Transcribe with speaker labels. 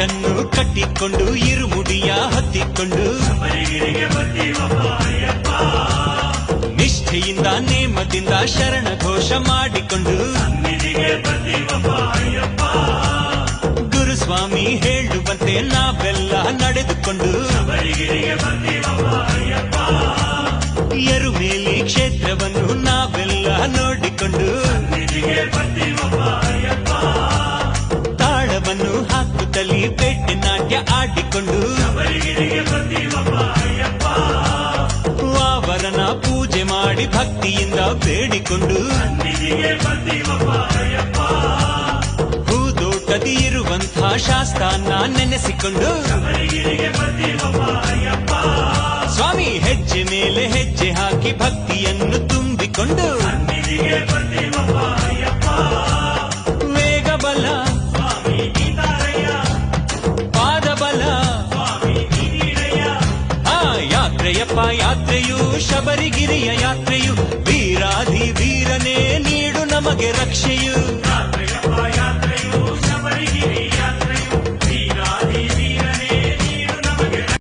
Speaker 1: ಪಟ್ಟನ್ನು ಕಟ್ಟಿಕೊಂಡು ಇರುಮುಡಿಯ ಹತ್ತಿಕೊಂಡು ನಿಷ್ಠೆಯಿಂದ ನೇಮದಿಂದ ಶರಣ ಘೋಷ ಮಾಡಿಕೊಂಡು ಗುರುಸ್ವಾಮಿ ಹೇಳುವಂತೆ ನಾವೆಲ್ಲ ನಡೆದುಕೊಂಡು ಎರುಮೇಲಿ ಕ್ಷೇತ್ರವನ್ನು ನಾವೆಲ್ಲ ನೋಡಿಕೊಂಡು ತಾಳವನ್ನು ಹಾಕುತ್ತಲೇ ಬೇಟೆ ನಾಟ್ಯ ಆಡಿಕೊಂಡು ವಾವರನ ಪೂಜೆ ಮಾಡಿ ಭಕ್ತಿಯಿಂದ ಬೇಡಿಕೊಂಡು ಹೂದೋಟದಿ ಇರುವಂಥ ಶಾಸ್ತಾನ ನೆನೆಸಿಕೊಂಡು ಸ್ವಾಮಿ ಹೆಜ್ಜೆ ಮೇಲೆ ಹೆಜ್ಜೆ ಹಾಕಿ ಭಕ್ತಿಯನ್ನು ತುಂಬಿಕೊಂಡು ವೇಗ ಬಲ ಪಾದ ಬಲ ಆ ಯಾತ್ರೆಯಪ್ಪ ಯಾತ್ರೆಯು ಶಬರಿಗಿರಿಯ ಯಾತ್ರೆಯು ವೀರಾಧಿ ವೀರನೇ ನೀಡು ನಮಗೆ ರಕ್ಷೆಯು